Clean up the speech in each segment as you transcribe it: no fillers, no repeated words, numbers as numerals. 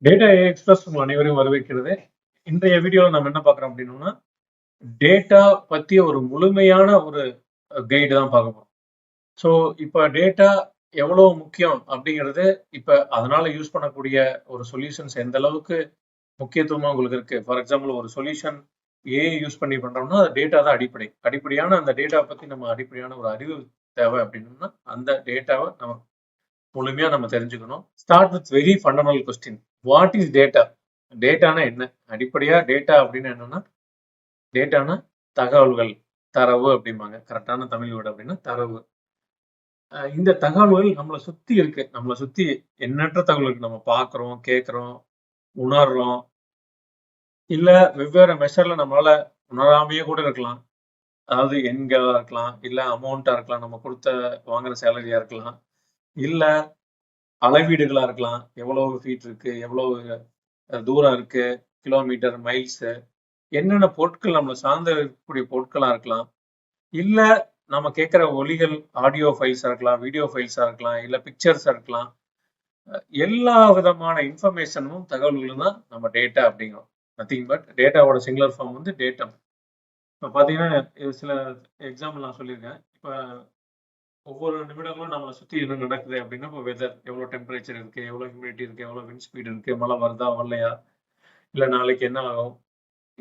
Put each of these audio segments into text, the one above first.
Data ஏ express உங்கள் அனைவரையும் வரவேற்கிறது. இன்றைய வீடியோவில் நம்ம என்ன பார்க்குறோம் அப்படின்னா, டேட்டா பற்றிய ஒரு முழுமையான ஒரு கைடு தான் பார்க்க போகிறோம். ஸோ இப்போ டேட்டா எவ்வளோ முக்கியம் அப்படிங்கிறது, இப்போ அதனால யூஸ் பண்ணக்கூடிய ஒரு சொல்யூஷன்ஸ் எந்த அளவுக்கு முக்கியத்துவமாக உங்களுக்கு இருக்கு. ஃபார் எக்ஸாம்பிள் ஒரு சொல்யூஷன் ஏ யூஸ் பண்ணி பண்றோம்னா அது டேட்டா தான் அடிப்படையான அந்த டேட்டா பற்றி நம்ம அடிப்படையான ஒரு அறிவு தேவை அப்படின்னா அந்த டேட்டாவை நம்ம முழுமையா நம்ம தெரிஞ்சுக்கணும். Start with very fundamental question. What is data? டேட்டானா என்ன? அடிப்படையா டேட்டா அப்படின்னு என்னன்னா, டேட்டானா தகவல்கள், தரவு அப்படிம்பாங்க. கரெக்டான தமிழ் வேர்டு அப்படின்னா தரவு. இந்த தகவல்கள் நம்மளை சுத்தி இருக்கு. நம்மளை சுத்தி எண்ணற்ற தகவல் இருக்கு. நம்ம பார்க்கிறோம், கேட்கிறோம், உணர்றோம். இல்ல வெவ்வேறு மெஷர்ல நம்மளால உணராமையே கூட இருக்கலாம். அதாவது எண்களா இருக்கலாம், இல்ல அமௌண்ட்டா இருக்கலாம், நம்ம கொடுத்த வாங்குற சேலரியா இருக்கலாம், இல்ல அளவீடுகளா இருக்கலாம். எவ்வளவு ஃபீட் இருக்கு, எவ்வளவு தூரம் இருக்கு, கிலோமீட்டர், மைல்ஸ், என்னென்ன பொருட்கள் நம்மளை சார்ந்து இருக்கக்கூடிய பொருட்களா இருக்கலாம். இல்ல நம்ம கேட்கிற ஒலிகள், ஆடியோ ஃபைல்ஸா இருக்கலாம், வீடியோ ஃபைல்ஸா இருக்கலாம், இல்ல பிக்சர்ஸா இருக்கலாம். எல்லா விதமான இன்ஃபர்மேஷனும் தகவல்களும் தான் நம்ம டேட்டா அப்படிங்கிறோம். நத்திங் பட் டேட்டாவோட சிங்குலர் ஃபார்ம் வந்து டேட்டம். இப்போ பார்த்தீங்கன்னா சில எக்ஸாம்பிள் நான் சொல்லியிருக்கேன். இப்போ ஒவ்வொரு நிமிடங்களும் நம்மளை சுற்றி என்ன நடக்குது அப்படின்னா, இப்போ வெதர் எவ்வளோ டெம்பரேச்சர் இருக்கு, எவ்வளோ ஹியூமிடிட்டி இருக்கு, எவ்வளோ விண்ட் ஸ்பீட் இருக்கு, மழை வருதா வரலையா, இல்லை நாளைக்கு என்ன ஆகும்,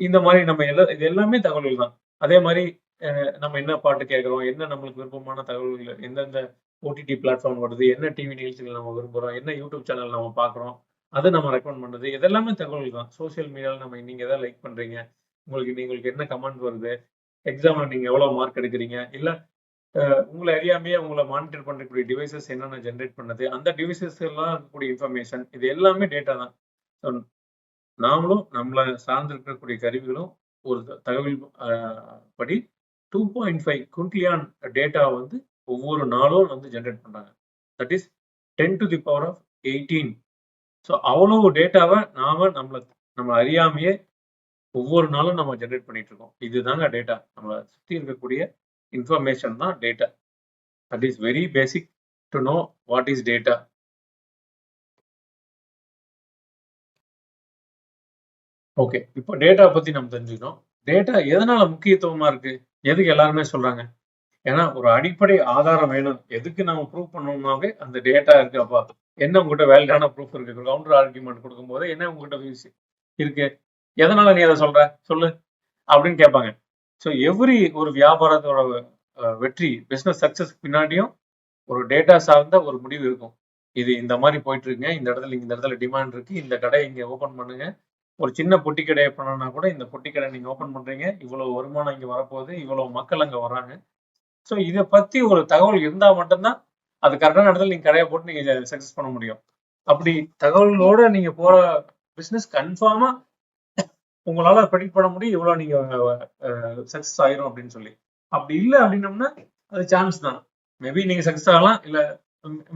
இந்த மாதிரி நம்ம இது எல்லாமே தகவல்கள் தான். அதே மாதிரி நம்ம என்ன பாட்டு கேட்குறோம், என்ன நம்மளுக்கு விருப்பமான தகவல்கள், எந்தெந்த ஓடிடி பிளாட்ஃபார்ம் வருது, என்ன டிவி நிகழ்ச்சிகள் நம்ம விரும்புகிறோம், என்ன யூடியூப் சேனல் நம்ம பார்க்குறோம், அதை நம்ம ரெக்கமெண்ட் பண்ணுறது, இதெல்லாமே தகவல்கள் தான். சோசியல் மீடியாவில் நம்ம நீங்கள் எதாவது லைக் பண்ணுறீங்க, உங்களுக்கு என்ன கமெண்ட் வருது, எக்ஸாமில் நீங்கள் எவ்வளோ மார்க் எடுக்கிறீங்க, இல்லை உங்களை அறியாமையே உங்களை மானிட்டர் பண்ணக்கூடிய டிவைசஸ் என்னென்ன ஜென்ரேட் பண்ணுது, அந்த டிவைசஸ் எல்லாம் இருக்கக்கூடிய இன்ஃபர்மேஷன், இது எல்லாமே டேட்டா தான். ஸோ நாமளும் நம்மளை சார்ந்து இருக்கக்கூடிய கருவிகளும் ஒரு தகவல் படி 2.5 குவிண்டிலியன் டேட்டா வந்து ஒவ்வொரு நாளும் வந்து ஜென்ரேட் பண்றாங்க. That is 10 to the power of 18. So அவ்வளவு டேட்டாவை நம்ம அறியாமையே ஒவ்வொரு நாளும் நம்ம ஜென்ரேட் பண்ணிட்டு இருக்கோம். இதுதாங்க டேட்டா. நம்மளை சுற்றி இருக்கக்கூடிய இன்ஃபர்மேஷன் தான் data. That is very basic to know what is data. Okay, இப்போ டேட்டா பத்தி நம்ம தெரிஞ்சுக்கணும். டேட்டா எதனால முக்கியத்துவமா இருக்கு? எதுக்கு எல்லாருமே சொல்றாங்க? ஏன்னா ஒரு அடிப்படை ஆதாரம் வேணும். எதுக்கு நம்ம ப்ரூவ் பண்ணணும்னாவே அந்த டேட்டா இருக்கு. அப்பா என்ன உங்ககிட்ட வேலிடான ப்ரூஃப் இருக்கு? கவுண்டர் ஆர்குமெண்ட் கொடுக்கும்போது என்ன உங்ககிட்ட இருக்கு? எதனால நீ அதை சொல்ற? சொல்லு அப்படின்னு கேட்பாங்க. ஸோ எவ்ரி ஒரு வியாபாரத்தோட வெற்றி, பிசினஸ் சக்சஸ் பின்னாடியும் ஒரு டேட்டா சார்ந்த ஒரு முடிவு இருக்கும். இது இந்த மாதிரி போயிட்டு இருக்குங்க, இந்த இடத்துல டிமாண்ட் இருக்கு, இந்த கடை இங்க ஓபன் பண்ணுங்க. ஒரு சின்ன பொட்டி கடையை பண்ணனா கூட இந்த பொட்டி கடை நீங்க ஓபன் பண்றீங்க, இவ்வளவு வருமானம் இங்க வரப்போகுது, இவ்வளவு மக்கள் அங்க வராங்க. ஸோ இதை பத்தி ஒரு தகவல் இருந்தா மட்டும்தான் அது கரெக்டான இடத்துல நீங்க கடையை போட்டு நீங்க சக்சஸ் பண்ண முடியும். அப்படி தகவல்களோட நீங்க போற பிசினஸ் கன்ஃபார்மா உங்களால ப்ரெடிக்ட் பண்ண முடியும் இவ்வளவு நீங்க சக்சஸ் ஆயிரும் அப்படின்னு சொல்லி. அப்படி இல்லை அப்படின்னம்னா அது சான்ஸ் தான். மேபி நீங்க சக்சஸ் ஆகலாம், இல்ல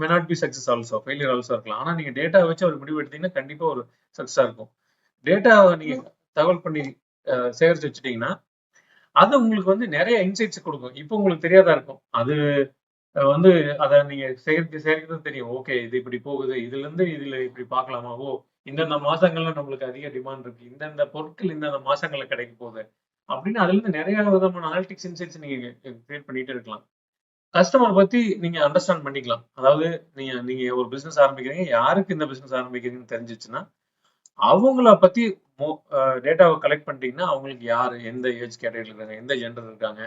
may not be success also, failure also இருக்கலாம். ஆனா நீங்க டேட்டா வச்சு ஒரு முடிவு எடுத்தீங்கன்னா கண்டிப்பா ஒரு சக்சஸா இருக்கும். டேட்டாவை நீங்க தகவல் பண்ணி சேகரிச்சு வச்சுட்டீங்கன்னா அது உங்களுக்கு வந்து நிறைய இன்சைட்ஸ் கொடுக்கும். இப்போ உங்களுக்கு தெரியாதா இருக்கும். அது வந்து அதை நீங்க சேகரிக்கிறது தெரியும். ஓகே, இது இப்படி போகுது, இதுல இப்படி பார்க்கலாமா, ஓ இந்தந்த மாசங்கள்ல நம்மளுக்கு அதிக டிமாண்ட் இருக்கு, இந்தந்த பொருட்கள் இந்தந்த மாசங்கள்ல கிடைக்க போகுது அப்படின்னு அதுல இருந்து நிறைய விதமான அனாலிட்டிக்ஸ் இன்சைட்ஸ் நீங்க கிரியேட் பண்ணிட்டு இருக்கலாம். கஸ்டமர் பத்தி நீங்க அண்டர்ஸ்டாண்ட் பண்ணிக்கலாம். அதாவது நீங்க ஒரு பிசினஸ் ஆரம்பிக்கிறீங்க, யாருக்கு இந்த பிசினஸ் ஆரம்பிக்கிறீங்கன்னு தெரிஞ்சிச்சுன்னா அவங்கள பத்தி டேட்டாவை கலெக்ட் பண்ணிட்டீங்கன்னா அவங்களுக்கு யாரு, எந்த ஏஜ் கேட்டகரியில் இருக்காங்க, எந்த ஜெண்டர் இருக்காங்க,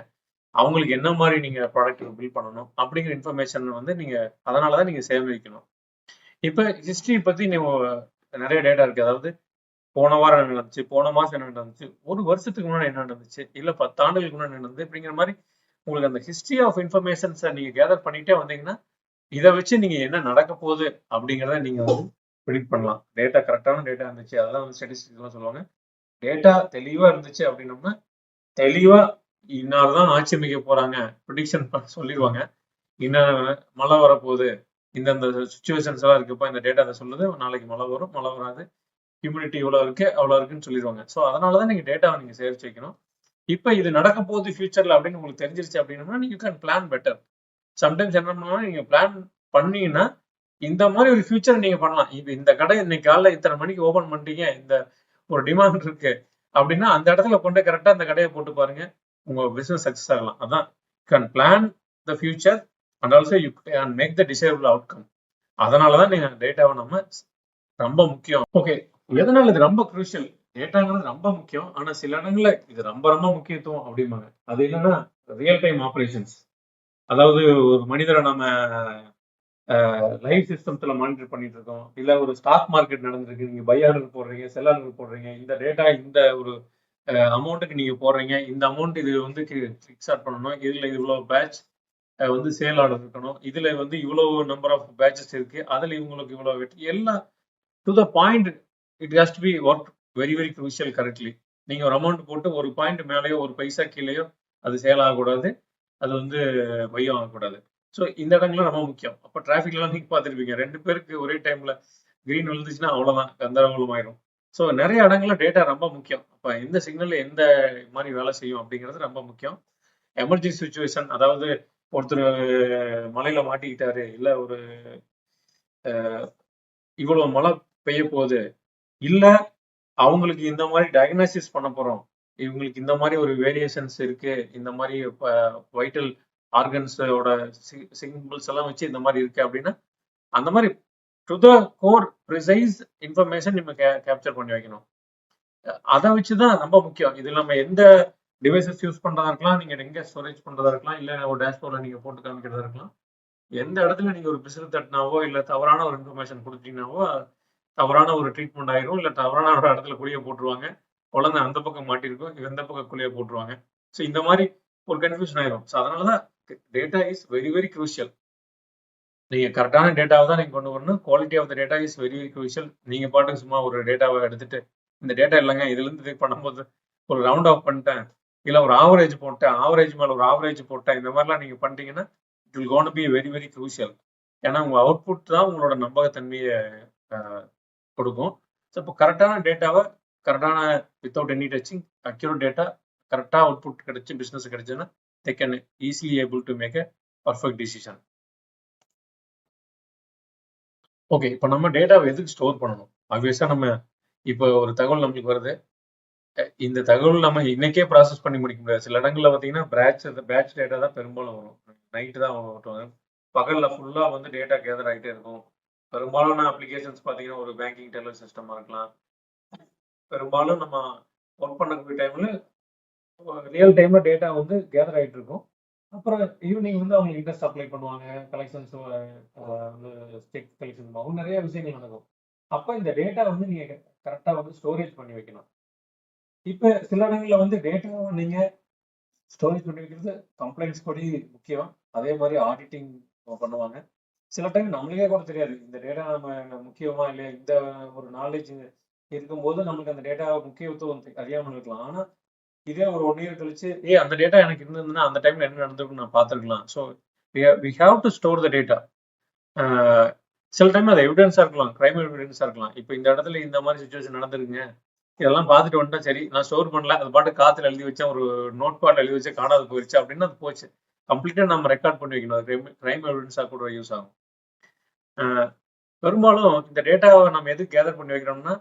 அவங்களுக்கு என்ன மாதிரி நீங்க ப்ராடக்ட் பில்ட் பண்ணணும் அப்படிங்கிற இன்ஃபர்மேஷன் வந்து நீங்க அதனாலதான் நீங்க சேமிக்கணும். இப்ப ஹிஸ்டரி பத்தி நிறைய டேட்டா இருக்கு. அதாவது போன வாரம் என்ன நடந்துச்சு, போன மாசம் என்ன நடந்துச்சு, ஒரு வருஷத்துக்கு முன்னாடி என்ன நடந்துச்சு, இல்ல 10 ஆண்டுகளுக்கு முன்னாடி என்ன நடந்தது அப்படிங்கிற மாதிரி உங்களுக்கு அந்த ஹிஸ்டரி ஆஃப் இன்ஃபர்மேஷன்ஸை நீங்க கேதர் பண்ணிட்டே வந்தீங்கன்னா இதை வச்சு நீங்க என்ன நடக்க போகுது அப்படிங்கிறத நீங்க வந்து ப்ரிடிக்ட் பண்ணலாம். டேட்டா கரெக்டான டேட்டா இருந்துச்சு, அதெல்லாம் வந்து ஸ்டாட்டிஸ்டிக்ஸ்லாம் சொல்லுவாங்க. டேட்டா தெளிவா இருந்துச்சு அப்படின்னோம்னா தெளிவா இன்னார்தான் ஆட்சி அமைக்க போறாங்க ப்ரிடிக்ஷன் சொல்லிடுவாங்க. இன்னும் மழை வரப்போகுது, இந்தந்த சுச்சுவேஷன்ஸ் எல்லாம் இருக்குப்பா, இந்த டேட்டா அதை சொல்லுது, நாளைக்கு மழை வரும், மழை வராது, ஹியூமிடிட்டி இவ்வளவு இருக்கு, அவ்வளவு இருக்குன்னு சொல்லிடுவாங்க. ஸோ அதனாலதான் நீங்க டேட்டாவை நீங்க சேகரிச்சு வைக்கணும். இப்ப இது நடக்க போகுது ஃபியூச்சர்ல அப்படின்னு உங்களுக்கு தெரிஞ்சிருச்சு அப்படின்னா நீங்க கேன் பிளான் பெட்டர். சம்டைம்ஸ் என்ன பண்ணுவாங்க, நீங்க பிளான் பண்ணீங்கன்னா இந்த மாதிரி ஒரு ஃபியூச்சர் நீங்க பண்ணலாம். இப்ப இந்த கடை இன்னைக்கு காலைல இத்தனை மணிக்கு ஓபன் பண்ணிட்டீங்க, இந்த ஒரு டிமாண்ட் இருக்கு அப்படின்னா அந்த இடத்துல கொண்டு கரெக்டா அந்த கடையை போட்டு பாருங்க, உங்க பிசினஸ் சக்சஸ் ஆகலாம். அதான் can plan the future and also you can make the desirable outcome. அதனாலதான் நீங்க டேட்டாவை நம்ம ரொம்ப முக்கியம். ஓகே, எதனால இது ரொம்ப குரூஷியல்? டேட்டாங்கிறது ரொம்ப முக்கியம். ஆனா சில இடங்கள்ல இது ரொம்ப ரொம்ப முக்கியத்துவம் அப்படிம்பாங்க. அது என்னன்னா ரியல் டைம் ஆபரேஷன்ஸ். அதாவது ஒரு மனிதரை நம்ம லைவ் சிஸ்டம்ஸ்ல மானிட்டர் பண்ணிட்டு இருக்கோம். இல்ல ஒரு ஸ்டாக் மார்க்கெட் நடந்திருக்கு, நீங்க பை ஆர்டர் போடுறீங்க, செல் ஆர்டர் போடுறீங்க, இந்த டேட்டா இந்த ஒரு அமௌண்ட்டுக்கு நீங்க போடுறீங்க, இந்த அமௌண்ட் இது வந்து ஃபிக்ஸ் ஆட் பண்ணணும், இதுல இவ்வளவு பேட்ச் வந்து சேல் ஆர்டர் இருக்கணும், இதுல வந்து இவ்வளவு நம்பர் ஆஃப் பேட்சஸ் இருக்கு, அதுல இவங்களுக்கு இவ்வளவு வெற்றி, எல்லாம் to the point. It has to be work very very crucial correctly. நீங்க ஒரு அமௌண்ட் போட்டு ஒரு பாயிண்ட் மேலேயோ ஒரு பைசா கீழேயோ அது சேல் ஆகக்கூடாது, அது வந்து பையம் ஆகக்கூடாது. ஸோ இந்த இடங்கள்லாம் ரொம்ப முக்கியம். அப்போ டிராஃபிக்லாம் நீங்க பார்த்துருப்பீங்க, 2 பேருக்கு ஒரே டைம்ல கிரீன் விழுந்துச்சுன்னா அவ்வளோதான், கந்தரகோலம் ஆயிரும். ஸோ நிறைய இடங்கள்ல டேட்டா ரொம்ப முக்கியம். அப்போ எந்த சிக்னல் எந்த மாதிரி வேலை செய்யும் அப்படிங்கிறது ரொம்ப முக்கியம். எமர்ஜென்சி சுச்சுவேஷன், அதாவது ஒருத்தர் மலையில மாட்டிக்கிட்டாரு, இல்ல ஒரு இவ்வளவு மழை பெய்ய போகுது, இல்ல அவங்களுக்கு இந்த மாதிரி டயக்னாசிஸ் பண்ண போறோம், இவங்களுக்கு இந்த மாதிரி ஒரு வேரியேஷன்ஸ் இருக்கு, இந்த மாதிரி வைட்டல் ஆர்கன்ஸோட சிம்பிள்ஸ் எல்லாம் வச்சு இந்த மாதிரி இருக்கு அப்படின்னா அந்த மாதிரி to the core precise information நம்ம கேப்சர் பண்ணி வைக்கணும். அதை வச்சுதான் ரொம்ப முக்கியம். இது நம்ம எந்த டிவைசஸ் யூஸ் பண்றதா இருக்கலாம், நீங்க எங்க ஸ்டோரேஜ் பண்றதா இருக்கலாம், இல்ல ஒரு டேஷ்போர்ட்ல நீங்க போட்டு காமிக்கிறதா இருக்கலாம், எந்த இடத்துல நீங்க ஒரு பிசிறு தட்டினாவோ இல்ல தவறான ஒரு இன்ஃபர்மேஷன் கொடுத்தீங்கன்னாவோ தவறான ஒரு ட்ரீட்மெண்ட் ஆயிரும், இல்ல தவறான ஒரு இடத்துல குழிய போட்டுருவாங்க, குழந்தை அந்த பக்கம் மாட்டிருக்கும், இந்த பக்கம் குழிய போட்டுருவாங்க. ஸோ இந்த மாதிரி ஒரு கன்ஃபியூஷன் ஆயிரும். ஸோ அதனாலதான் data is very very crucial. நீங்க கரெக்டான டேட்டாவை தான் நீங்க கொண்டு வரணும். Quality of the data is very very crucial. நீங்க பாட்டுக்கு சும்மா ஒரு டேட்டாவை எடுத்துட்டு இந்த டேட்டா இல்லைங்க இதுல இருந்து இது பண்ணும்போது ஒரு ரவுண்ட் ஆஃப் பண்ணிட்டேன், இல்ல ஒரு ஆவரேஜ் போட்டேன், ஆவரேஜ் மேல ஒரு ஆவரேஜ் போட்டேன், இந்த மாதிரிலாம் நீங்க பண்ணிட்டீங்கன்னா it will gonna be very very crucial. ஏன்னா உங்க அவுட்புட் தான் உங்களோட நம்பகத்தன்மையை கொடுக்கும். ஸோ இப்போ கரெக்டான டேட்டாவை கரெக்டான without any touching accurate data கரெக்டாக அவுட்புட் கிடைச்சி பிஸ்னஸ் கிடைச்சுன்னா they can easily able to make a perfect decision. Okay, இப்போ நம்ம டேட்டாவை எதுக்கு ஸ்டோர் பண்ணணும்? ஆப்வியஸாக நம்ம இப்போ ஒரு தகவல் நம்மளுக்கு வருது, இந்த தகவல் நம்ம இன்னைக்கே ப்ராசஸ் பண்ணி முடிக்க முடியாது. சில இடங்கள்ல பார்த்தீங்கன்னா பேட்ச் டேட்டா தான் பெரும்பாலும் வரும், நைட்டு தான் வரும், பகலில் ஃபுல்லாக வந்து டேட்டா கேதர் ஆகிட்டே இருக்கும். பெரும்பாலான அப்ளிகேஷன்ஸ் பார்த்தீங்கன்னா ஒரு பேங்கிங் டெல்லர் சிஸ்டமாக இருக்கலாம். பெரும்பாலும் நம்ம ஒர்க் பண்ணக்கூடிய டைம்ல ரியல் டைம்ல டேட்டா வந்து கேதர் ஆகிட்டு இருக்கும். அப்புறம் ஈவினிங் வந்து அவங்க இன்ட்ரெஸ்ட் அப்ளை பண்ணுவாங்க, கலெக்ஷன்ஸ் வந்து செக் கலெக்ஷன் ஆகும், நிறைய விஷயங்கள் நடக்கும். அப்போ இந்த டேட்டா வந்து நீங்க கரெக்டா வந்து ஸ்டோரேஜ் பண்ணி வைக்கணும். இப்போ சில இடங்கள்ல வந்து டேட்டாவை நீங்க ஸ்டோரேஜ் பண்ணி வைக்கிறது கம்ப்ளைண்ட்ஸ் படி முக்கியம். அதே மாதிரி ஆடிட்டிங் பண்ணுவாங்க. சில டைம் நம்மளுக்கே கூட தெரியாது இந்த டேட்டா நம்ம முக்கியமா இல்லையா, இந்த ஒரு நாலேஜ் இருக்கும்போது நமக்கு அந்த டேட்டா முக்கியத்துவம் அறியாமல் இருக்கலாம். ஆனா இதே ஒரு 1 இயர் கழிச்சு அந்த டேட்டா எனக்கு இருந்ததுன்னா அந்த டைம்ல என்ன நடந்திருக்கும் நான் பார்த்துருக்கலாம். So we have to store the data. சில டைம் அது எவிடன்ஸா இருக்கலாம், கிரைம் எவிடன்ஸா இருக்கலாம். இப்போ இந்த இடத்துல இந்த மாதிரி சுச்சுவேஷன் நடந்திருக்குங்க, இதெல்லாம் பார்த்துட்டு வந்துட்டா சரி, நான் ஸ்டோர் பண்ணல, அது பாட்டு காத்துல எழுதி வச்சேன், ஒரு நோட் பேட்ல எழுதி வச்சா காணாது போயிடுச்சு அப்படின்னா அது போச்சு. கம்ப்ளீட்டா நம்ம ரெக்கார்ட் பண்ணி வைக்கணும். அது கிரைம் எவிடன்ஸா கூட யூஸ் ஆகும். பெரும்பாலும் இந்த டேட்டாவை நம்ம எதுக்கு கேதர் பண்ணி வைக்கிறோம்னா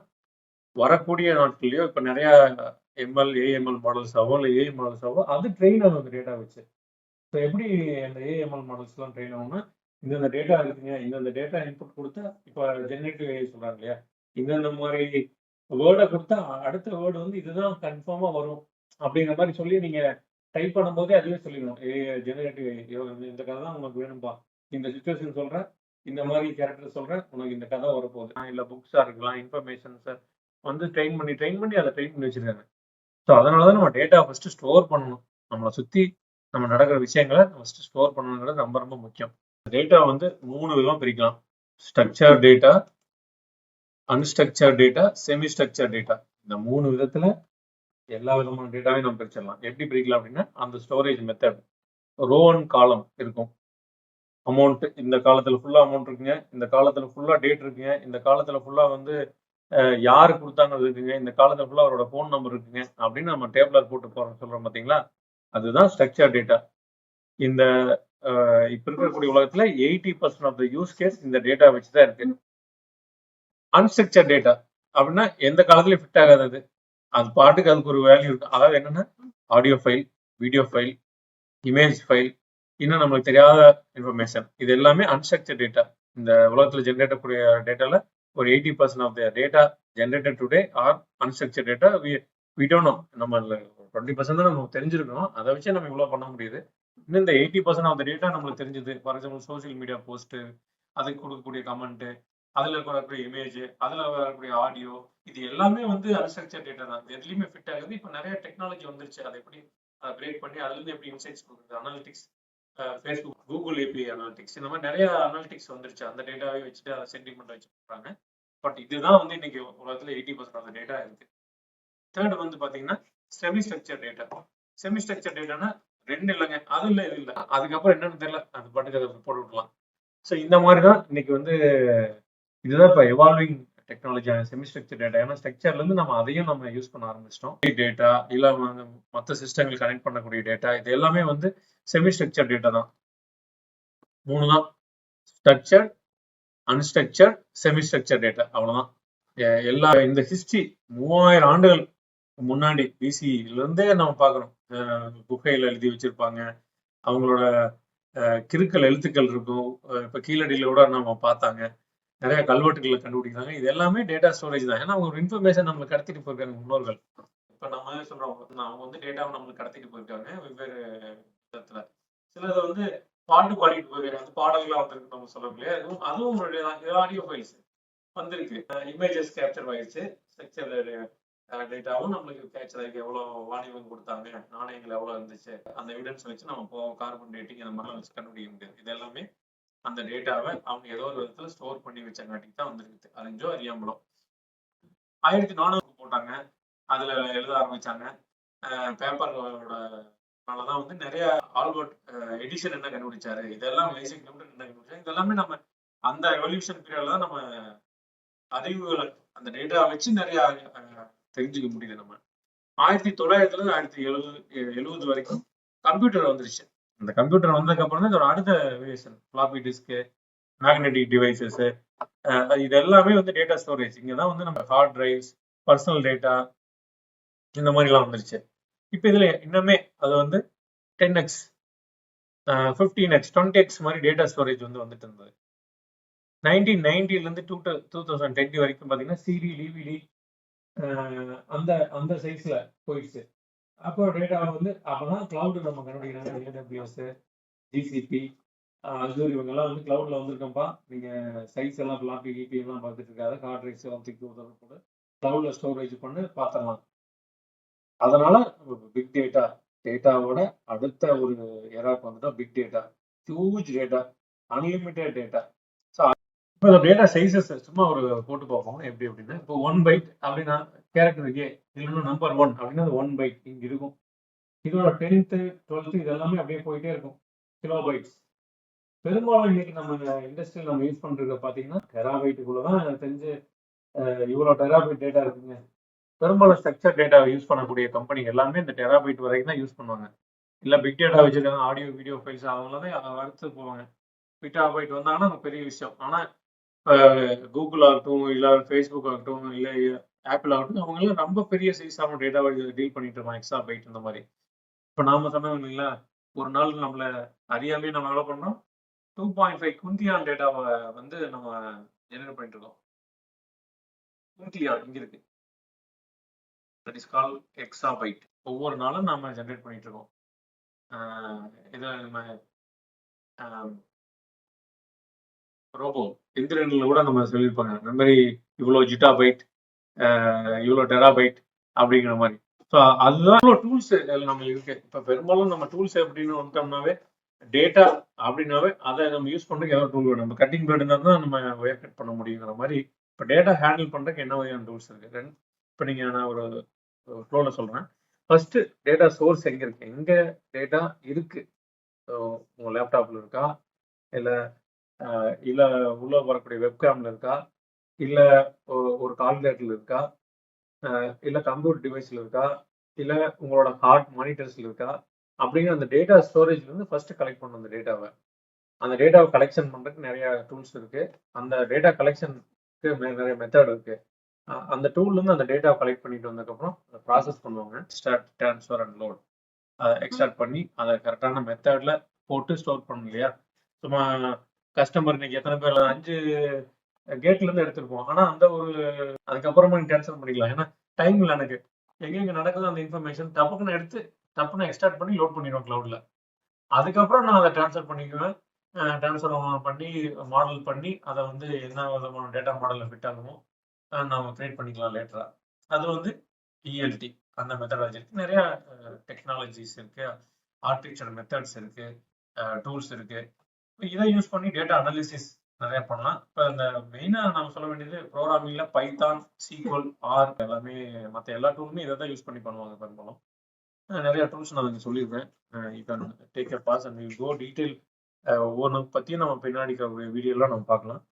வரக்கூடிய நாட்கள்லயோ இப்போ நிறைய எம்எல் ஏஎம்எல் மாடல்ஸ் ஆகும், இல்லை ஏஐ மாடல்ஸ் ஆகும், அது ட்ரெயின் ஆகும் அந்த டேட்டா வச்சு. ஸோ எப்படி அந்த ஏஎம்எல் மாடல்ஸ்லாம் ட்ரெயின் ஆகும்னா இந்தந்த டேட்டா இருக்குங்க, இந்தந்த டேட்டா இன்புட் கொடுத்தா இப்போ ஜெனரேட்டிவ் ஏஐ சொல்றாங்க இல்லையா, இந்தந்த மாதிரி வேர்டை கொடுத்தா அடுத்த வேர்டு வந்து இதுதான் கன்ஃபார்மா வரும் அப்படிங்கிற மாதிரி சொல்லி நீங்க டைப் பண்ணும்போதே அதுவே சொல்லிடணும். ஜெனரேட்டிவ் இந்த கதை தான் உங்களுக்கு வேணும்பா, இந்த சுச்சுவேஷன் சொல்றேன், இந்த மாதிரி கேரக்டர் சொல்றேன், உனக்கு இந்த கதை வரப்போகுது. இல்லை புக்ஸா இருக்கலாம், இன்ஃபர்மேஷன்ஸ் வந்து ட்ரெயின் பண்ணி அதை ட்ரெயின் பண்ணி வச்சிருக்காங்க. ஸோ அதனாலதான் நம்ம டேட்டா ஃபர்ஸ்ட் ஸ்டோர் பண்ணணும். நம்மளை சுத்தி நம்ம நடக்கிற விஷயங்களை ஃபர்ஸ்ட் ஸ்டோர் பண்ணணுங்கிறது ரொம்ப ரொம்ப முக்கியம். டேட்டா வந்து 3 விதமா பிரிக்கலாம்: structure data, unstructured data, semi structure data. இந்த 3 விதத்துல எல்லா விதமான டேட்டாவையும் நம்ம பிரிச்சிடலாம். எப்படி பிரிக்கலாம் அப்படின்னா அந்த ஸ்டோரேஜ் மெத்தட். ரோ அண்ட் காலம் இருக்கும். அமௌண்ட் இந்த காலத்துல ஃபுல்லா அமௌண்ட் இருக்குங்க, இந்த காலத்துல ஃபுல்லா டேட் இருக்குங்க, இந்த காலத்துல ஃபுல்லா வந்து யாரு கொடுத்தாங்க இருக்குங்க, இந்த காலத்துல ஃபுல்லா அவரோட ஃபோன் நம்பர் இருக்குங்க அப்படின்னு நம்ம டேபிளர் போட்டு போறோம் சொல்றோம் பார்த்தீங்களா, அதுதான் ஸ்ட்ரக்சர் டேட்டா. இந்த இப்ப இருக்கக்கூடிய உலகத்துல 80% ஆஃப் த யூஸ் கேஸ் இந்த டேட்டா வச்சுதான் இருக்கு. அன்ஸ்ட்ரக்சர் டேட்டா அப்படின்னா எந்த காலத்துலயும் ஃபிட் ஆகாதது, அது பாட்டுக்கு அதுக்கு ஒரு வேல்யூ இருக்கு. அதாவது என்னன்னா audio file, video file, image file, இன்னும் நம்மளுக்கு தெரியாத இன்ஃபர்மேஷன், இது எல்லாமே அன்ஸ்ட்ரக்சர் டேட்டா. இந்த உலகத்துல ஜென்ரேட் கூடிய டேட்டால ஒரு 80% of the data generated today are unstructured data. We don't know, நம்ம 20% தான் நம்ம தெரிஞ்சிருக்கோம், அதை வச்சு நம்ம இவ்வளவு பண்ண முடியுது. இன்னும் இந்த 80% ஆஃப் த டேட்டா நம்மளுக்கு தெரிஞ்சது. For example social media post, அதுக்கு கொடுக்கக்கூடிய கமெண்ட், அதுல வரக்கூடிய இமேஜ், அதுல வரக்கூடிய ஆடியோ, இது எல்லாமே வந்து அன்ஸ்ட்ரக்சர் டேட்டா தான். எதுலையுமே ஃபிட் ஆகுது. இப்போ நிறைய டெக்னாலஜி வந்துருச்சு, அதை எப்படி பிரேக் பண்ணி அதுல இருந்து எப்படி இன்சைட்ஸ் கொடுக்குது, analytics, Facebook, Google API analytics, இந்த மாதிரி நிறைய அனாலிட்டிக்ஸ் வந்துருச்சு. அந்த டேட்டாவே வச்சுட்டு அதை சென்டிமெண்ட் வச்சு பண்றாங்க. பட் இதுதான் வந்து இன்னைக்கு உலகத்துல 80% ஆஃப் டேட்டா இருக்கு. தேர்ட் வந்து பாத்தீங்கன்னா semi structure data. Semi structure டேட்டானா ரெண்டு இல்லைங்க, அது இல்லை இது இல்லை, அதுக்கப்புறம் என்னன்னு தெரியல, அது பாட்டுக்கு அதை போட்டு விடலாம். ஸோ இந்த மாதிரி தான் இன்னைக்கு வந்து இதுதான் இப்போ எவால்விங் டெக்னாலஜியான செமி ஸ்ட்ரக்சர் டேட்டா. ஏன்னா ஸ்ட்ரக்சர்ல இருந்து நம்ம அதையும் நம்ம யூஸ் பண்ண ஆரம்பிச்சிட்டோம். டேட்டா இல்ல மற்ற சிஸ்டங்கள் கனெக்ட் பண்ணக்கூடிய டேட்டா, இது எல்லாமே வந்து செமி ஸ்ட்ரக்சர் டேட்டா தான். மூணு தான், structure, unstructured, semi structure data, அவ்வளவுதான். எல்லா இந்த ஹிஸ்டரி 3000 ஆண்டுகள் முன்னாடி பிசில இருந்தே நம்ம பார்க்கறோம். குகையில எழுதி வச்சிருப்பாங்க, அவங்களோட கிறுக்கல் எழுத்துக்கள் இருக்கும். இப்ப கீழடியில கூட நம்ம பார்த்தாங்க, நிறைய கல்வெட்டுகளை கண்டுபிடிக்கிறாங்க. இது எல்லாமே டேட்டா ஸ்டோரேஜ் தான். ஏன்னா ஒரு இன்ஃபர்மேஷன் நம்மளுக்கு கடத்திட்டு போயிருக்காங்க முன்னோர்கள். இப்ப நம்ம சொல்றோம், அவங்க வந்து டேட்டாவை நம்மளுக்கு கடத்திட்டு போயிருக்காங்க வெவ்வேறு விதத்துல. சிலது வந்து பாட்டு பாடிட்டு போயிருக்காங்க, அந்த பாடல்களா வந்திருக்கு நம்ம சொல்லலையே, அதுவும் ஒரு ஆடியோ ஃபைல்ஸ் வந்திருக்கு. இமேஜஸ் கேப்சர் ஆயிடுச்சு, ஸ்ட்ரக்சர் டேட்டாவும் நம்மளுக்கு கேப்சர் ஆகி எவ்வளவு வாணிபம் கொடுத்தாங்க, நாணயங்கள் எவ்வளவு இருந்துச்சு, அந்த எவிடன்ஸ் வச்சு நம்ம போவோம், கார்பன் டேட்டிங் அந்த மாதிரிலாம் வச்சு கண்டுபிடிக்க முடியாது. இது எல்லாமே அந்த டேட்டாவை அவங்க ஏதோ ஒரு விதத்துல ஸ்டோர் பண்ணி வச்சங்காட்டிக்கு தான் வந்திருக்கு, அறிஞ்சோ அறியாமலோ. 1400 போட்டாங்க, அதுல எழுத ஆரம்பிச்சாங்க. பேப்பரோட தான் வந்து நிறைய ஆல்பர்ட் எடிஷன் என்ன கண்டுபிடிச்சாரு, இதெல்லாம் ஐசக் நியூட்டன் என்ன கண்டுபிடிச்சாரு, இதெல்லாமே நம்ம அந்த எவல்யூஷன் பீரியட்ல தான் நம்ம அறிவுகளை அந்த டேட்டா வச்சு நிறைய தெரிஞ்சுக்க முடியுது. நம்ம 1900 1970 வரைக்கும் கம்ப்யூட்டர் வந்துருச்சு. அந்த கம்ப்யூட்டர் வந்ததுக்கு அப்புறம் தான் இதோட அடுத்த variation floppy disk, magnetic devices, இது எல்லாமே வந்து டேட்டா ஸ்டோரேஜ். இங்கதான் வந்து நம்ம ஹார்ட் டிரைவ்ஸ், பர்சனல் டேட்டா, இந்த மாதிரி எல்லாம் வந்துருச்சு. இப்ப இதுல இன்னுமே அது வந்து 10x, 15x, 20x மாதிரி டேட்டா ஸ்டோரேஜ் வந்து வந்துட்டு இருந்தது. 1990 இருந்து 2010 வரைக்கும் பாத்தீங்கன்னா சிடி, டிவிடி அந்த அந்த சைஸ்ல போயிடுச்சு. அப்போ டேட்டா வந்து அப்பதான் கிளவுட் நம்ம கண்டுபிடிக்கிறாங்க. ஏடபிள்யூஎஸ், ஜிசிபி, அசூர், இவங்க எல்லாம் வந்து கிளவுட்ல வந்திருக்கோம்ப்பா, நீங்க சைஸ் எல்லாம் ஃபிளாப்பி கிபி எல்லாம் பார்த்துட்டு இருக்காது, ஹார்ட் டிரைவ்ஸ் எல்லாம் தூக்கி போட்டு கிளவுட்ல ஸ்டோரேஜ் பண்ணி பார்த்துடலாம். அதனால பிக் டேட்டா, டேட்டாவோட அடுத்த ஒரு எராக்கு வந்துட்டா big data, huge data, unlimited data. இப்போ டேட்டா சைஸஸ் சும்மா ஒரு போட்டு பார்ப்போம் எப்படி அப்படின்னா, இப்போ 1 பைட் அப்படின்னா கேரக்டர் இருக்கே, இல்லைன்னா நம்பர் 1 அப்படின்னா 1 பைட் இங்க இருக்கும். இதோட 10th 12th இது எல்லாமே அப்படியே போயிட்டே இருக்கும், கிலோ பைட்ஸ். பெரும்பாலும் இன்னைக்கு நம்ம இண்டஸ்ட்ரியில் நம்ம யூஸ் பண்றது பாத்தீங்கன்னா டெராபைட்டுக்குள்ளதான் எனக்கு தெரிஞ்சு இவ்வளவு டெராபைட் டேட்டா இருக்குங்க. பெரும்பாலும் ஸ்ட்ரக்சர் டேட்டா யூஸ் பண்ணக்கூடிய கம்பெனி எல்லாமே இந்த டெராபைட் வரைக்கும் தான் யூஸ் பண்ணுவாங்க. இல்ல பிக் டேட்டா வச்சிருக்காங்க, ஆடியோ வீடியோ ஃபைல்ஸ், அவங்களதான் அடுத்து போவாங்க. பிட்டாபைட் வந்தாங்கன்னா பெரிய விஷயம். ஆனா கூகுள் ஆகட்டும், இல்ல ஃபேஸ்புக் ஆகட்டும், இல்ல ஆப்பிள் ஆகட்டும், அவங்க எல்லாம் ரொம்ப பெரிய சைஸான டேட்டாவை டீல் பண்ணிட்டு இருப்பாங்க, எக்ஸா பைட் இந்த மாதிரி. இப்ப நாம சொன்னோம் இல்லைங்களா, ஒரு நாள் நம்மள அறியாமே நம்ம எவ்வளவு பண்ணோம், 2.5 குந்தியான் டேட்டாவை வந்து நம்ம ஜெனரேட் பண்ணிட்டு இருக்கோம். குந்தியான் இங்க இருக்கு, that is call exabyte. ஒவ்வொரு நாளும் நாம ஜெனரேட் பண்ணிட்டு இருக்கோம். இதை நம்ம ரோபோ இந்திரன்ல கூட நம்ம சொல்லியிருப்பாங்க, மெமரி இவ்வளவு ஜிட்டாபைட், இவ்வளவு டெராபைட் அப்படிங்கிற மாதிரி. ஸோ அதுதான் டூல்ஸ் நம்ம இருக்கு. இப்ப பெரும்பாலும் நம்ம டூல்ஸ் அப்படின்னு வந்துட்டோம்னாவே, டேட்டா அப்படின்னாவே அதை நம்ம யூஸ் பண்றதுக்கு ஏதாவது டூல் வேணும். நம்ம கட்டிங் பிளேட் இருந்தால் தான் நம்ம ஒயர் கட் பண்ண முடியுங்கிற மாதிரி. இப்போ டேட்டா ஹேண்டில் பண்றதுக்கு என்ன வகையான டூல்ஸ் இருக்கு? இப்போ நீங்க நான் ஒரு ஃப்ளோல சொல்றேன். ஃபர்ஸ்ட் டேட்டா சோர்ஸ் எங்க இருக்கு, எங்க டேட்டா இருக்கு, உங்க லேப்டாப்ல இருக்கா, இல்ல உள்ள வரக்கூடிய வெப்கேம்ல இருக்கா, இல்ல ஒரு கால்குலேட்டர்ல இருக்கா, இல்ல கம்ப்யூட்டர் டிவைஸ்ல இருக்கா, இல்ல உங்களோட ஹார்ட் மானிட்டர்ஸ்ல இருக்கா, அப்படிங்கிற அந்த டேட்டா ஸ்டோரேஜ்ல இருந்து ஃபர்ஸ்ட் கலெக்ட் பண்ணணும் அந்த டேட்டாவை. அந்த டேட்டாவை கலெக்ஷன் பண்றதுக்கு நிறைய டூல்ஸ் இருக்கு. அந்த டேட்டா கலெக்ஷனுக்கு நிறைய மெத்தட் இருக்கு. அந்த டூல்ல இருந்து அந்த டேட்டாவை கலெக்ட் பண்ணிட்டு வந்ததுக்கப்புறம் அதை ப்ராசஸ் பண்ணுவாங்க. Extract, transfer and load. அதை எக்ஸ்ட்ராக்ட் பண்ணி அதை கரெக்டான மெத்தட்ல போட்டு ஸ்டோர் பண்ணணும் இல்லையா? சும்மா கஸ்டமர் இன்னைக்கு எத்தனை பேர் 5 கேட்ல இருந்து எடுத்திருப்போம். ஆனா அந்த ஒரு அதுக்கப்புறமா நீங்க கேன்சல் பண்ணிக்கலாம். ஏன்னா டைம் இல்லை எனக்கு. எங்க நடக்குது அந்த இன்ஃபர்மேஷன் டப்புக்குன்னு எடுத்து டப்புன்னு எக்ஸ்ட்ராக்ட் பண்ணி லோட் பண்ணிடுவோம் கிளவுட்ல. அதுக்கப்புறம் நான் அதை ட்ரான்ஸ்ஃபர் பண்ணிக்குவேன். ட்ரான்ஸ்ஃபர் பண்ணி மாடல் பண்ணி அதை வந்து என்ன விதமான டேட்டா மாடலில் ஃபிட் ஆகுமோ நம்ம கிரியேட் பண்ணிக்கலாம் லேட்டரா. அது வந்து இஎல்டி அந்த மெத்தடாலஜி இருக்கு. நிறைய டெக்னாலஜிஸ் இருக்கு, ஆர்டிஃபிஷியல் மெத்தட்ஸ் இருக்கு, டூல்ஸ் இருக்கு. இதை யூஸ் பண்ணி டேட்டா அனாலிசிஸ் நிறைய பண்ணலாம். இப்போ இந்த மெயினாக நம்ம சொல்ல வேண்டியது ப்ரோக்ராமிங்ல பைத்தான், சீக்வல், ஆர் எல்லாமே மற்ற எல்லா டூலுமே இதை தான் யூஸ் பண்ணி பண்ணுவாங்க பெரும்பாலும். நிறைய டூல்ஸ் நான் இங்கே சொல்லியிருக்கேன். You can take a pass and you go detail. ஒவ்வொன்று பற்றியும் நம்ம பின்னாடி வீடியோலாம் நம்ம பார்க்கலாம்.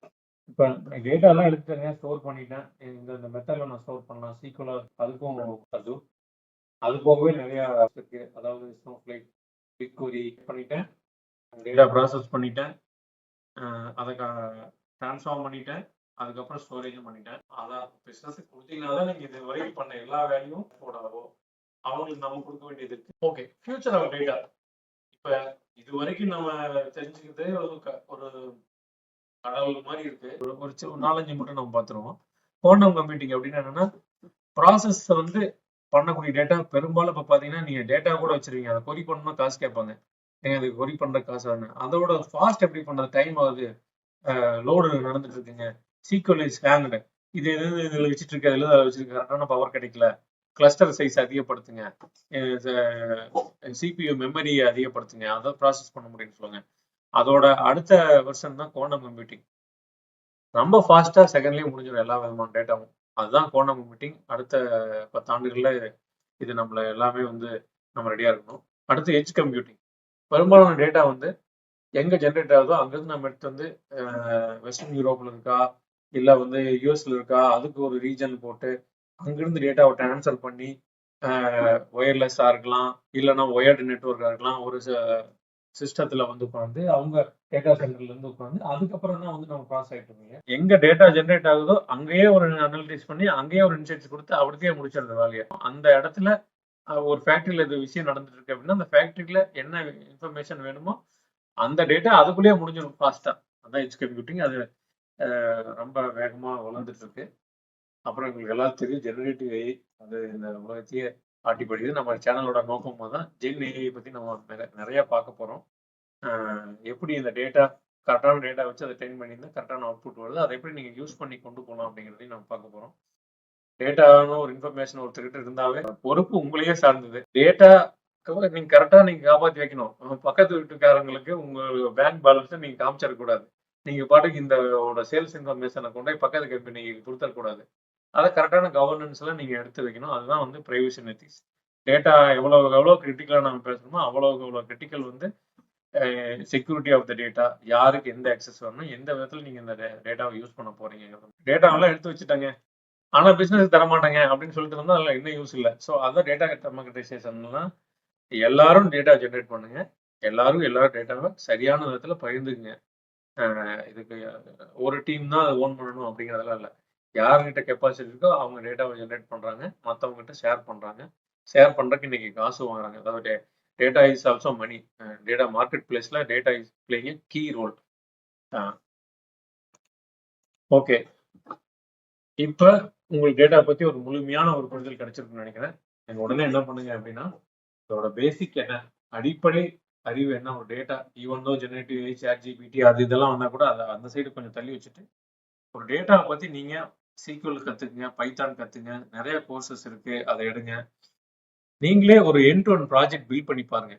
இப்போ டேட்டாலாம் எடுத்துட்டேங்க, ஸ்டோர் பண்ணிட்டேன். இந்த மெத்தடில் நான் ஸ்டோர் பண்ணலாம். சீக்வலாக அதுக்கும் அது போகவே நிறையா இருக்கு. அதாவது ஸ்னோஃப்ளேக், பிக்வரி பண்ணிட்டேன், டேட்டா ப்ராசஸ் பண்ணிட்டேன், அதை ட்ரான்ஸ்ஃபார்ம் பண்ணிட்டேன், அதுக்கப்புறம் ஸ்டோரேஜும் பண்ணிட்டேன். அதான் பிஸ்னஸுக்கு கொடுத்தீங்கன்னா தான் நீங்கள் இது வரைக்கும் பண்ண எல்லா வேலையும் போடாவோ அவங்களுக்கு நம்ம கொடுக்க வேண்டியது இருக்கு. Okay, future of data. இப்ப இது வரைக்கும் நம்ம தெரிஞ்சுக்கிட்டே ஒரு கடவுள் மாதிரி இருக்கு. ஒரு 4-5 மட்டும் நம்ம பார்த்துருவோம். குவாண்டம் கம்ப்யூட்டிங் அப்படின்னா என்னன்னா, ப்ராசஸ் வந்து பண்ணக்கூடிய டேட்டா பெரும்பாலும் இப்ப பாத்தீங்கன்னா நீங்க டேட்டா கூட வச்சிருக்கீங்க, அதை கொரி பண்ணணும்னா காசு கேட்பாங்க. ஏங்க அது கொரி பண்ற காசு ஆகுது. அதோட ஃபாஸ்ட் எப்படி பண்றது, டைம் ஆகுது, லோடு நடந்துட்டு இருக்குங்க, சீக்வல் இஸ் ஹேங்க்டு, இது இதுல வச்சுட்டு இருக்க, இதுல வச்சிருக்க, கரெக்டான பவர் கிடைக்கல, கிளஸ்டர் சைஸ் அதிகப்படுத்துங்க, சிபியு மெமரியை அதிகப்படுத்துங்க, அதை ப்ராசஸ் பண்ண முடியும்னு சொல்லுவாங்க. அதோட அடுத்த வெர்ஷன் தான் குவாண்டம் கம்ப்யூட்டிங். ரொம்ப ஃபாஸ்டா செகண்ட்லயே முடிஞ்சிடும் எல்லா விதமான டேட்டாவும். அதுதான் குவாண்டம் கம்ப்யூட்டிங். அடுத்த 10 ஆண்டுகள்ல இது நம்மள எல்லாமே வந்து நம்ம ரெடியா இருக்கணும். அடுத்து எட்ஜ் கம்ப்யூட்டிங். பெரும்பாலான டேட்டா வந்து எங்க ஜென்ரேட் ஆகுதோ அங்கிருந்து நம்ம எடுத்து வந்து வெஸ்டர்ன் யூரோப்ல இருக்கா இல்ல வந்து யூஎஸ்ல இருக்கா, அதுக்கு ஒரு ரீஜன் போட்டு அங்கிருந்து டேட்டாவை ட்ரான்ஸ்ஃபர் பண்ணி ஒயர்லெஸ்ஸா இருக்கலாம், இல்லைன்னா ஒயர்டு நெட்ஒர்க்கா இருக்கலாம், ஒரு சிஸ்டத்துல வந்து உட்காந்து அவங்க டேட்டா சென்டர்ல இருந்து உட்காந்து அதுக்கப்புறம் தான் வந்து நம்ம ப்ராசஸ் ஆகிட்டு இருக்கீங்க. எங்க டேட்டா ஜென்ரேட் ஆகுதோ அங்கேயே ஒரு அனலிட்டிஸ் பண்ணி அங்கேயே ஒரு இன்சைட்ஸ் கொடுத்து அப்படியே முடிச்சிருந்த வேலையை. அந்த இடத்துல ஒரு ஃபேக்டரியில இது விஷயம் நடந்துட்டு இருக்கு அப்படின்னா அந்த ஃபேக்டரியில என்ன இன்ஃபர்மேஷன் வேணுமோ அந்த டேட்டா அதுக்குள்ளேயே முடிஞ்சிடும் ஃபாஸ்டா. அதான் எட்ஜ் கம்ப்யூட்டிங். அது ரொம்ப வேகமா வளர்ந்துட்டு இருக்கு. அப்புறம் உங்களுக்கு எல்லாரும் தெரியும் ஜெனரேட்டிவ் ஏஐ, அது இந்த உலகத்தையே ஆட்டி படிக்குது. நம்ம சேனலோட நோக்கமாக தான் ஜென் ஏஐ பத்தி நம்ம நிறைய பார்க்க போறோம். எப்படி இந்த டேட்டா கரெக்டான டேட்டா வச்சு அதை ட்ரெயின் பண்ணியிருந்தா கரெக்டான அவுட்புட் வருது, அதை எப்படி நீங்க யூஸ் பண்ணி கொண்டு போகலாம் அப்படிங்கிறதையும் நம்ம பார்க்க போறோம். டேட்டான்னு ஒரு இன்ஃபர்மேஷன் ஒருத்தர்கிட்ட இருந்தாவே பொறுப்பு உங்களையே சார்ந்தது. டேட்டா நீங்க கரெக்டா நீங்க காப்பாத்தி வைக்கணும். பக்கத்து வீட்டுக்காரங்களுக்கு உங்க பேங்க் பேலன்ஸை நீங்க காமிச்சிடக்கூடாது. நீங்க பாட்டுக்கு இந்த சேல்ஸ் இன்ஃபர்மேஷனை கொண்டு போய் பக்கத்து கம்பெனிக்கு கொடுத்துடக்கூடாது. அதை கரெக்டான கவர்னன்ஸ்ல நீங்க எடுத்து வைக்கணும். அதுதான் வந்து பிரைவசி அண்ட் எத்திக்ஸ். டேட்டா எவ்வளவு கிரிட்டிக்கலா நம்ம பேசணுமோ அவ்வளவு கிரிட்டிக்கல் வந்து செக்யூரிட்டி ஆஃப் த டேட்டா, யாருக்கு எந்த ஆக்சஸ் வரணும், எந்த விதத்துல நீங்க இந்த டேட்டாவை யூஸ் பண்ண போறீங்க. டேட்டாவெல்லாம் எடுத்து வச்சுட்டாங்க ஆனா பிசினஸ் தர மாட்டாங்க அப்படின்னு சொல்லிட்டு இருந்தா அதுல என்ன யூஸ் இல்லை. ஸோ அதான் டேட்டா டெமோக்ரட்டைசேஷன்லாம். எல்லாரும் டேட்டா ஜென்ரேட் பண்ணுங்க, எல்லாரும் டேட்டாவை சரியான விதத்துல பகிர்ந்துக்குங்க. இதுக்கு ஒரு டீம் தான் அதை ஓன் பண்ணணும் அப்படிங்கிறதெல்லாம் இல்லை. யார்கிட்ட கெப்பாசிட்டி இருக்கோ அவங்க டேட்டாவை ஜென்ரேட் பண்றாங்க, மற்றவங்க கிட்ட ஷேர் பண்றாங்க. ஷேர் பண்றதுக்கு இன்னைக்கு காசு வாங்குறாங்க. அதாவது data is also money. Data market பிளேஸ்ல data is playing a key role. Okay, இப்ப உங்களுக்கு டேட்டா பத்தி ஒரு முழுமையான ஒரு புரிதல் கிடைச்சிருக்குன்னு நினைக்கிறேன். நீங்க உடனே என்ன பண்ணுங்க அப்படின்னா, இதோட பேசிக் என்ன, அடிப்படை அறிவு என்ன ஒரு data, even though generative AI, ChatGPT அது இதெல்லாம் வந்தா கூட அதை அந்த சைடு கொஞ்சம் தள்ளி வச்சுட்டு ஒரு டேட்டாவை பத்தி நீங்க சீக்வல் கத்துக்குங்க, பைத்தான் கத்துங்க, நிறைய கோர்சஸ் இருக்கு, அதை எடுங்க. நீங்களே ஒரு end to end project build பண்ணி பாருங்க.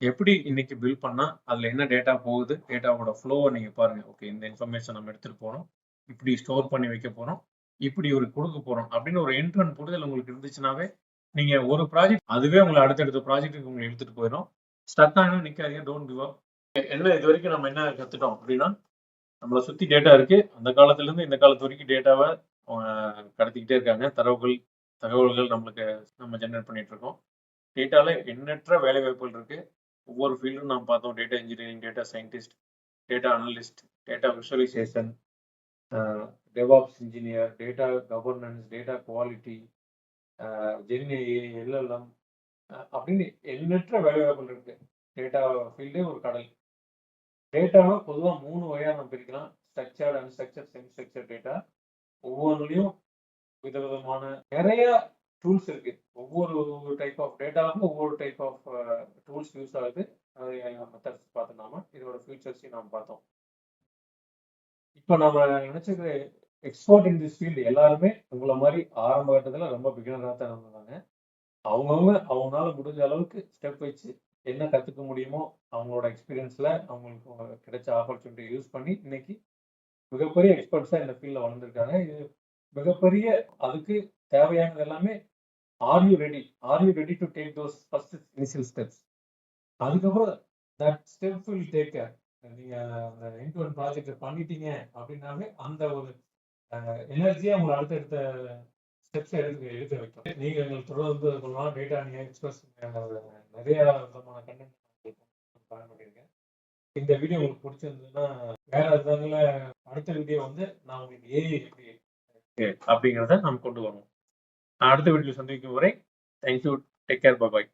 எப்படி இன்னைக்கு பில்ட் பண்ணா அதுல என்ன டேட்டா போகுது, டேட்டாவோட ஃப்ளோவை நீங்க பாருங்க. ஓகே, இந்த இன்ஃபர்மேஷன் நம்ம எடுத்துட்டு போறோம், இப்படி ஸ்டோர் பண்ணி வைக்க போறோம், இப்படி ஒரு கொடுக்க போறோம் அப்படின்னு ஒரு எண்ட் டு எண்ட் புரிதல் உங்களுக்கு இருந்துச்சுனாவே நீங்க ஒரு ப்ராஜெக்ட் அதுவே உங்களை அடுத்தடுத்த ப்ராஜெக்ட்டுக்கு உங்களை எடுத்துட்டு போயிடும். ஸ்டக் ஆகணும் நிக்காதீங்க, டோன்ட் கிவ் அப். என்ன இது வரைக்கும் நம்ம என்ன கத்துட்டோம் அப்படின்னா, நம்மளை சுத்தி டேட்டா இருக்கு. அந்த காலத்துல இருந்து இந்த காலத்து வரைக்கும் டேட்டாவை கடத்திக்கிட்டே இருக்காங்க. தகவல்கள் நம்மளுக்கு நம்ம ஜென்ரேட் பண்ணிட்டு இருக்கோம். டேட்டால எண்ணற்ற வேலை வாய்ப்புகள் இருக்கு. ஒவ்வொரு ஃபீல்டும் நாம் பார்த்தோம். Data engineering, data scientist, data analyst, data visualisation, DevOps engineer, data governance, data quality, GenAI, LLM அப்படின்னு எண்ணற்ற வேலை வாய்ப்புகள் இருக்கு. டேட்டா ஃபீல்டே ஒரு கடல். டேட்டாவை பொதுவாக 3 வகையாக நம்ம பிரிக்கலாம். Structured, unstructured, semi structured data. ஒவ்வொன்றுலையும் விதவிதமான நிறைய டூல்ஸ் இருக்கு. ஒவ்வொரு டைப் ஆஃப் டேட்டாவுக்கும் ஒவ்வொரு டைப் ஆஃப் டூல்ஸ் யூஸ் ஆகுது. மெத்தட்ஸ் பார்த்தோம். நாம இதோட ஃபியூச்சர்ஸையும் நாம் பார்த்தோம். இப்போ நம்ம நினைச்சிருக்கிற எக்ஸ்பர்ட் இன் திஸ் ஃபீல்டு எல்லாருமே உங்களை மாதிரி ஆரம்ப கட்டத்தில் ரொம்ப பிகினராக தான் இருந்தாங்க. அவங்களால முடிஞ்ச அளவுக்கு ஸ்டெப் வச்சு என்ன கற்றுக்க முடியுமோ அவங்களோட எக்ஸ்பீரியன்ஸில் அவங்களுக்கு கிடைச்ச ஆப்பர்ச்சுனிட்டி யூஸ் பண்ணி இன்னைக்கு மிகப்பெரிய எக்ஸ்பர்ட்ஸாக இந்த ஃபீல்டில் வளர்ந்துருக்காங்க. இது மிகப்பெரிய அதுக்கு தேவையானது எல்லாமே are you ready to take those first initial steps. அதுக்கப்புறம் that step will take care. நீங்கள் அந்த எண்ட் டு எண்ட் ப்ராஜெக்ட் பண்ணிட்டீங்க அப்படின்னாவே அந்த ஒரு எனர்ஜியாக உங்களை அடுத்தடுத்த ஸ்டெப்ஸ் எடுக்க வைக்கும். நீங்கள் எங்களுக்கு தொடர்ந்து சொல்லலாம். டேட்டா நீங்கள் எக்ஸ்பிரஸ் நிறைய விதமான கண்டென்ட் பிளான் பண்ணியிருக்கேன். இந்த வீடியோ உங்களுக்கு பிடிச்சிருந்ததுன்னா வேற விதங்கள அடுத்த வீடியோ வந்து நான் உங்களுக்கு ஏஐ எப்படி அப்படிங்கிறத நம்ம கொண்டு வருவோம். அடுத்த வீடியோ சந்திக்கும் வரை தேங்க்யூ. Take care. பாய்.